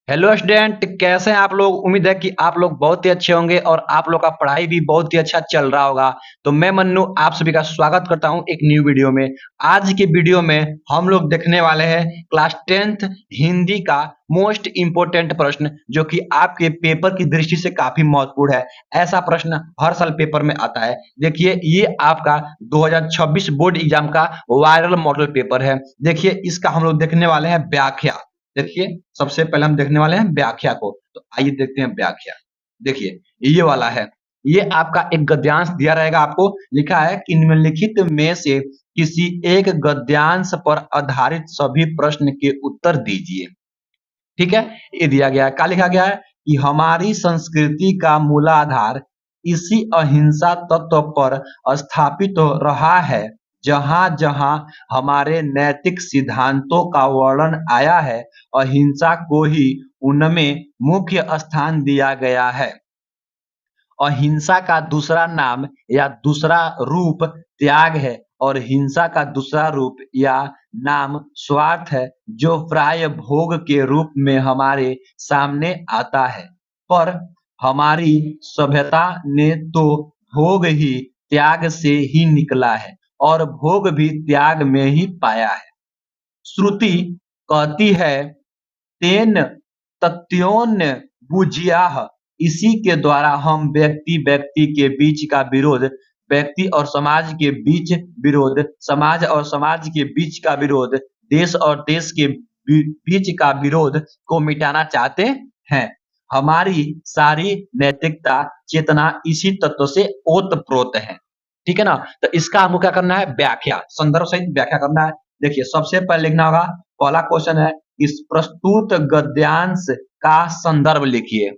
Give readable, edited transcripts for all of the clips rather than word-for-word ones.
Hello student, कैसे हैं आप लोग। उम्मीद है कि आप लोग बहुत ही अच्छे होंगे और आप लोग का पढ़ाई भी बहुत ही अच्छा चल रहा होगा। तो मैं मन्नू आप सभी का स्वागत करता हूं एक न्यू वीडियो में। आज की वीडियो में हम लोग देखने वाले हैं क्लास 10th हिंदी का मोस्ट इम्पोर्टेंट प्रश्न, जो कि आपके पेपर की दृष्टि से काफी महत्वपूर्ण है। ऐसा प्रश्न हर साल पेपर में आता है। देखिए, ये आपका 2026 बोर्ड एग्जाम का वायरल मॉडल पेपर है। देखिए, इसका हम लोग देखने वाले हैं व्याख्या। देखिए, सबसे पहले हम देखने वाले हैं व्याख्या को। तो आइए देखते हैं व्याख्या। देखिए, ये वाला है। ये आपका एक गद्यांश दिया रहेगा, आपको लिखा है कि निम्नलिखित में से किसी एक गद्यांश पर आधारित सभी प्रश्न के उत्तर दीजिए। ठीक है, ये दिया गया है। क्या लिखा गया है कि हमारी संस्कृति का मूलाधार इसी अहिंसा तत्व पर स्थापित रहा है। जहां जहां हमारे नैतिक सिद्धांतों का वर्णन आया है, अहिंसा को ही उनमें मुख्य स्थान दिया गया है। अहिंसा का दूसरा नाम या दूसरा रूप त्याग है और हिंसा का दूसरा रूप या नाम स्वार्थ है, जो प्राय भोग के रूप में हमारे सामने आता है। पर हमारी सभ्यता ने तो भोग ही त्याग से ही निकला है और भोग भी त्याग में ही पाया है। श्रुति कहती है, तेन तत्योन्य बुझियाह। इसी के द्वारा हम व्यक्ति व्यक्ति के बीच का विरोध, व्यक्ति और समाज के बीच विरोध, समाज और समाज के बीच का विरोध, देश और देश के बीच का विरोध को मिटाना चाहते हैं। हमारी सारी नैतिकता चेतना इसी तत्व से ओतप्रोत है। ठीक है ना। तो इसका हमको क्या करना है, व्याख्या, संदर्भ सहित व्याख्या करना है। देखिए, सबसे पहले लिखना होगा, पहला क्वेश्चन है, इस प्रस्तुत गद्यांश का संदर्भ लिखिए।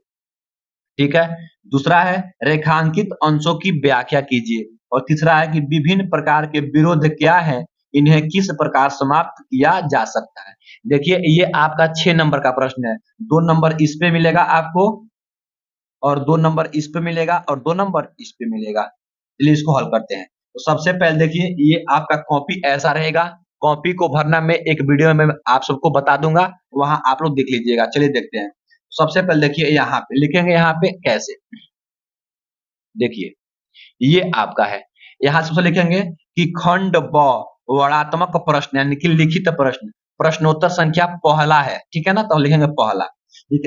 ठीक है। दूसरा है, रेखांकित अंशों की व्याख्या कीजिए। और तीसरा है कि विभिन्न प्रकार के विरोध क्या है, इन्हें किस प्रकार समाप्त किया जा सकता है। देखिए, ये आपका 6 नंबर का प्रश्न है। 2 नंबर इस पे मिलेगा आपको और 2 नंबर इस पे मिलेगा और 2 नंबर इस पे मिलेगा। चलिए इसको हल करते हैं। तो सबसे पहले देखिए, ये आपका कॉपी ऐसा रहेगा। कॉपी को भरना मैं एक वीडियो में आप सबको बता दूंगा, वहां आप लोग देख लीजिएगा। चलिए देखते हैं। सबसे पहले देखिए, यहाँ पे लिखेंगे, यहाँ पे कैसे, देखिए ये आपका है। यहाँ सबसे लिखेंगे कि खंड ब वर्णात्मक प्रश्न यानी कि लिखित प्रश्न, प्रश्नोत्तर संख्या पहला है। ठीक है ना, तो लिखेंगे पहला।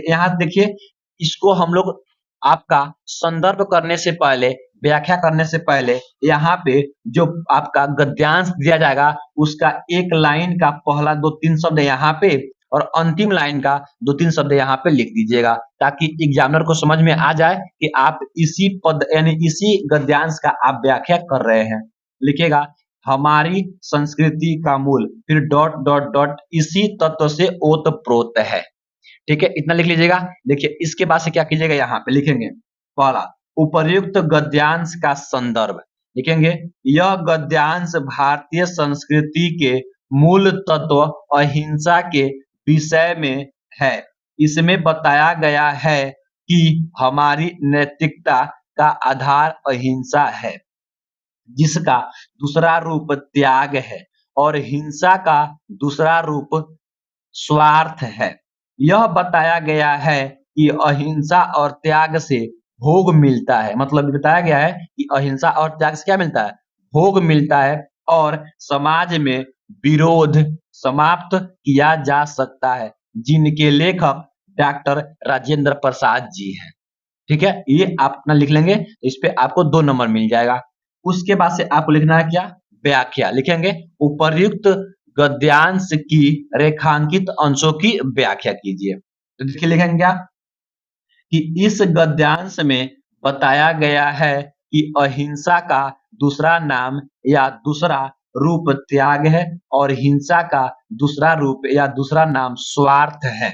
यहाँ देखिए, इसको हम लोग आपका संदर्भ करने से पहले, व्याख्या करने से पहले, यहाँ पे जो आपका गद्यांश दिया जाएगा उसका एक लाइन का पहला 2-3 शब्द यहाँ पे और अंतिम लाइन का 2-3 शब्द यहाँ पे लिख दीजिएगा, ताकि एग्जामिनर को समझ में आ जाए कि आप इसी पद यानी इसी गद्यांश का आप व्याख्या कर रहे हैं। लिखेगा, हमारी संस्कृति का मूल, फिर डॉट डॉट डॉट, इसी तत्व से ओतप्रोत है। ठीक है, इतना लिख लीजिएगा। देखिए, इसके बाद से क्या कीजिएगा, यहाँ पे लिखेंगे पहला, उपर्युक्त गद्यांश का संदर्भ। लिखेंगे, यह गद्यांश भारतीय संस्कृति के मूल तत्व अहिंसा के विषय में है। इसमें बताया गया है कि हमारी नैतिकता का आधार अहिंसा है, जिसका दूसरा रूप त्याग है, और हिंसा का दूसरा रूप स्वार्थ है। यह बताया गया है कि अहिंसा और त्याग से भोग मिलता है। मतलब बताया गया है कि अहिंसा और त्याग से क्या मिलता है, भोग मिलता है, और समाज में विरोध समाप्त किया जा सकता है, जिनके लेखक डॉक्टर राजेंद्र प्रसाद जी हैं। ठीक है, ये आप अपना लिख लेंगे, इस पे आपको 2 नंबर मिल जाएगा। उसके बाद से आपको लिखना है क्या, व्याख्या। लिखेंगे, उपर्युक्त गद्यांश की रेखांकित अंशों की व्याख्या कीजिए। तो देखिए, लिखेंगे क्या कि इस गद्यांश में बताया गया है कि अहिंसा का दूसरा नाम या दूसरा रूप त्याग है और हिंसा का दूसरा रूप या दूसरा नाम स्वार्थ है।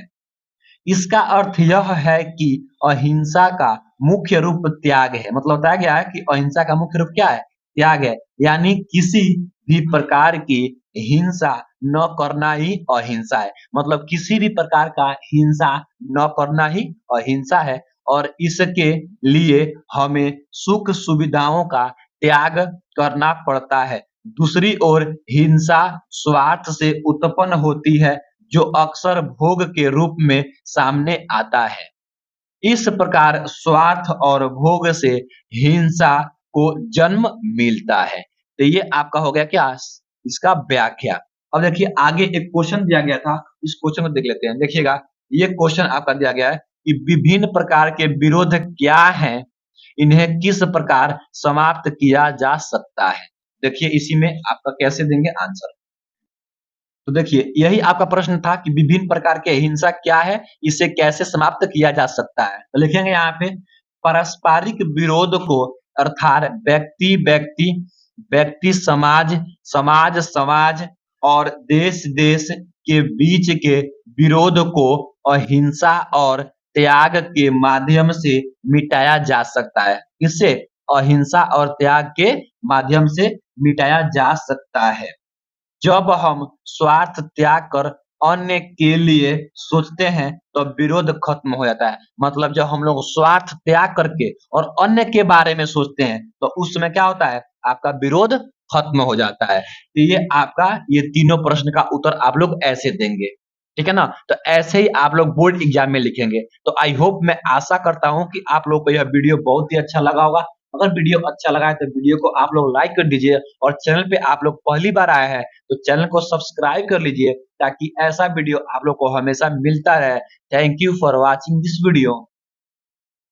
इसका अर्थ यह है कि अहिंसा का मुख्य रूप त्याग है। मतलब बताया गया है कि अहिंसा का मुख्य रूप क्या है, त्याग है। यानी किसी भी प्रकार की हिंसा न करना ही अहिंसा है। मतलब किसी भी प्रकार का हिंसा न करना ही अहिंसा है, और इसके लिए हमें सुख सुविधाओं का त्याग करना पड़ता है। दूसरी ओर हिंसा स्वार्थ से उत्पन्न होती है, जो अक्सर भोग के रूप में सामने आता है। इस प्रकार स्वार्थ और भोग से हिंसा को जन्म मिलता है। तो ये आपका हो गया क्या? इसका व्याख्या। अब देखिए आगे एक क्वेश्चन दिया गया था, इस क्वेश्चन को देख लेते हैं। देखिएगा, ये क्वेश्चन आपका दिया गया है कि विभिन्न प्रकार के विरोध क्या हैं? इन्हें किस प्रकार समाप्त किया जा सकता है? देखिए इसी में आपका कैसे देंगे आंसर। तो देखिए यही आपका प्रश्न था कि विभिन्न प्रकार के हिंसा क्या है, इसे कैसे समाप्त किया जा सकता है। तो लिखेंगे यहाँ पे पारस्परिक विरोध को, अर्थात व्यक्ति व्यक्ति, व्यक्ति समाज, समाज समाज और देश देश के बीच के विरोध को अहिंसा और त्याग के माध्यम से मिटाया जा सकता है। इससे अहिंसा और त्याग के माध्यम से मिटाया जा सकता है। जब हम स्वार्थ त्याग कर अन्य के लिए सोचते हैं तो विरोध खत्म हो जाता है। मतलब जब हम लोग स्वार्थ त्याग करके और अन्य के बारे में सोचते हैं तो उस समय क्या होता है? आपका विरोध खत्म हो जाता है। तो ये आपका ये तीनों प्रश्न का उत्तर आप लोग ऐसे देंगे, ठीक है ना? तो ऐसे ही आप लोग बोर्ड एग्जाम में लिखेंगे। तो आई होप, मैं आशा करता हूँ कि आप लोग को यह वीडियो बहुत ही अच्छा लगा होगा। अगर वीडियो अच्छा लगा है तो वीडियो को आप लोग लाइक कर दीजिए और चैनल पे आप लोग पहली बार आए हैं तो चैनल को सब्सक्राइब कर लीजिए ताकि ऐसा वीडियो आप लोग को हमेशा मिलता रहे। Thank you for watching this video.